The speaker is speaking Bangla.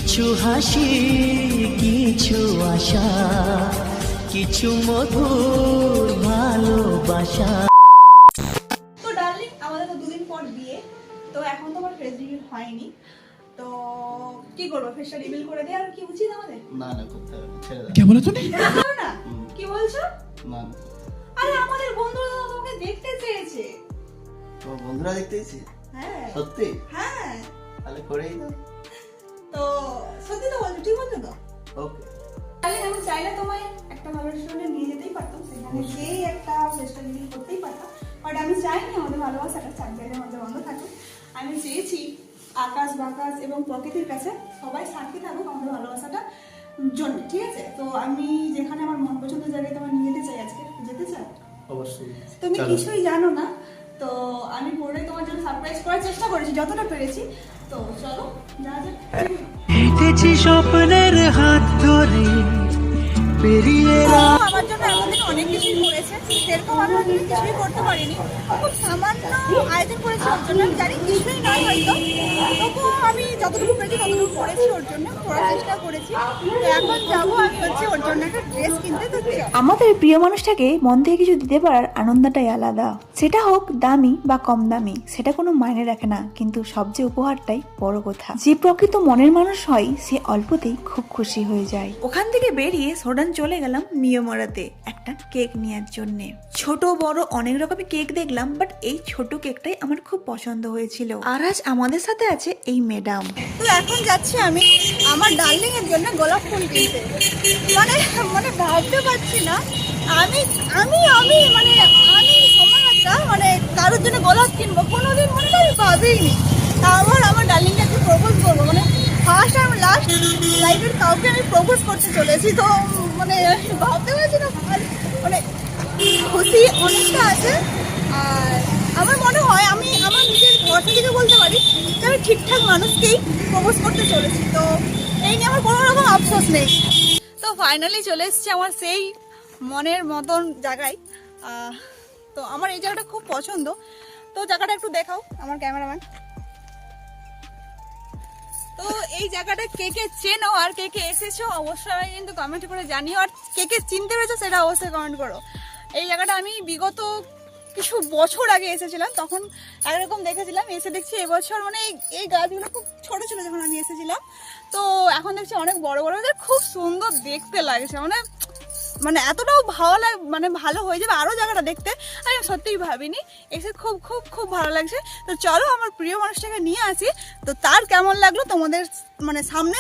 কিছু হাসি, কিছু আশা, কিছু মধুর ভালোবাসা। তো ডার্লিং, আমাদের তো দুদিন পর বিয়ে, তো এখন তো আমার ফেস রিভিল হয়নি, তো কি করবো? ফেসটা রিভিল করে দেয় আর কি উচিত আমাদের? না না, করতে হবে না, ছেড়ে দাও। क्या बोला तूने? না, কি বলছো? না না, আরে আমাদের বন্ধুরা তো তোমাকে দেখতে চেয়েছে। তোমার বন্ধুরা দেখতে ইচ্ছে? হ্যাঁ সত্যি? হ্যাঁ, তাহলে করেই দাও। তো সত্যি তো বলছো, ঠিক বলছো তো? ওকে। তাহলে আমি চাইলে তোমায় একটা ভালো রেস্টুরেন্টে নিয়ে যেতেই পারতাম, সেখানে গিয়েই একটা ফেসটা রিভিল করতেই পারতাম, বাট আমি চাইনি আমাদের ভালোবাসাটা চারজনের মধ্যে বন্ধ থাকুক। আমি চেয়েছি আকাশ বাকাশ এবং প্রকৃতির কাছে সবাই সাক্ষী থাকুক আমাদের ভালোবাসাটা জন্য, ঠিক আছে? তো আমি যেখানে আমার মন পছন্দের জায়গায় তোমায় নিয়ে যেতে চাই, আজকে যেতে চাই। অবশ্যই। তুমি চলো। কিছুই জানো না, তো আমি পরে তোমার জন্য সারপ্রাইজ করার চেষ্টা করেছি যতটা পেরেছি। তো চলো যা যাক। হেঁটেছি স্বপ্নের হাত ধরে, পেরিয়ে তো আমার জন্য এমন দিকে অনেক কিছুই করেছে, সেরকম আমি ওর জন্য কিছুই করতে পারিনি, খুব সামান্য আয়োজন করেছি ওর জন্য। আমি জানি কিছুই নয় হয়তো, তবুও আমি যতটুকু পেরেছি ততটুকু করেছি ওর জন্য, করার চেষ্টা করেছি। তো এখন যাবো আমি হচ্ছে ওর জন্য একটা ড্রেস কিনতে। তো আমাদের প্রিয় মানুষটাকে মন থেকে কিছু দিতে পারার আনন্দটাই আলাদা। সেটা হোক দামি বা কম দামি, সেটা কোনো মাইনে রাখে না, কিন্তু সবচেয়ে উপহারটাই বড় কথা। যে প্রকৃত মনের মানুষ হয় সে অল্পতেই খুব খুশি হয়ে যায়। ওখান থেকে বেরিয়ে সোডান চলে গেলাম মিয়ামরাতে একটা কেক নেওয়ার জন্য। ছোট বড় অনেক রকমের কেক দেখলাম, বাট এই ছোট কেকটাই আমার খুব পছন্দ হয়েছিল। আর আজ আমাদের সাথে আছে এই ম্যাডাম। তো এখন যাচ্ছি আমি আমার ডার্লিং এর জন্য গোলাপ ফুল কিনতে। মানে মানে ভাবতে পারছি না আমি আমি আমি মানে আমি সমাজটা মানে কারোর জন্য গোলাপ কিনবো কোনোদিন মনে আমি ভাবিনি। আমার ডার্লিংকে একটু প্রপোজ করবো, মানে ফার্স্ট আর লাস্ট লাইফের কাউকে আমি প্রপোজ করতে চলেছি। তো মানে ভাবতে পারছি না, মানে খুশি অনেকটা আছে। আর আমার মনে হয় আমি আমার নিজের ভরসা থেকে বলতে পারি যে আমি ঠিকঠাক মানুষকেই প্রপোজ করতে চলেছি। তো এই নিয়ে আমার কোনো রকম আফসোস নেই। তো ফাইনালি চলে এসেছি আমার সেই মনের মতন জায়গায়। তো আমার এই জায়গাটা খুব পছন্দ। তো জায়গাটা একটু দেখাও আমার ক্যামেরাম্যান। তো এই জায়গাটা কে কে চেনো আর কে কে এসেছো অবশ্যই কিন্তু কমেন্ট করে জানিও, আর কে কে চিনতে পেরেছো সেটা অবশ্যই কমেন্ট করো। এই জায়গাটা আমি বিগত কিছু বছর আগে এসেছিলাম, তখন একরকম দেখেছিলাম, এসে দেখছি এবছর মানে এই গাছগুলো খুব ছোট ছিল যখন আমি এসেছিলাম, তো এখন দেখছি অনেক বড় বড়, খুব সুন্দর দেখতে লাগছে। মানে মানে এতটাও ভালো মানে ভালো হয়ে যাবে আরো জায়গাটা দেখতে আমি সত্যিই ভাবিনি। এসে খুব খুব খুব ভালো লাগছে। তো চলো আমার প্রিয় মানুষটাকে নিয়ে আসি, তো তার কেমন লাগলো তোমাদের মানে সামনে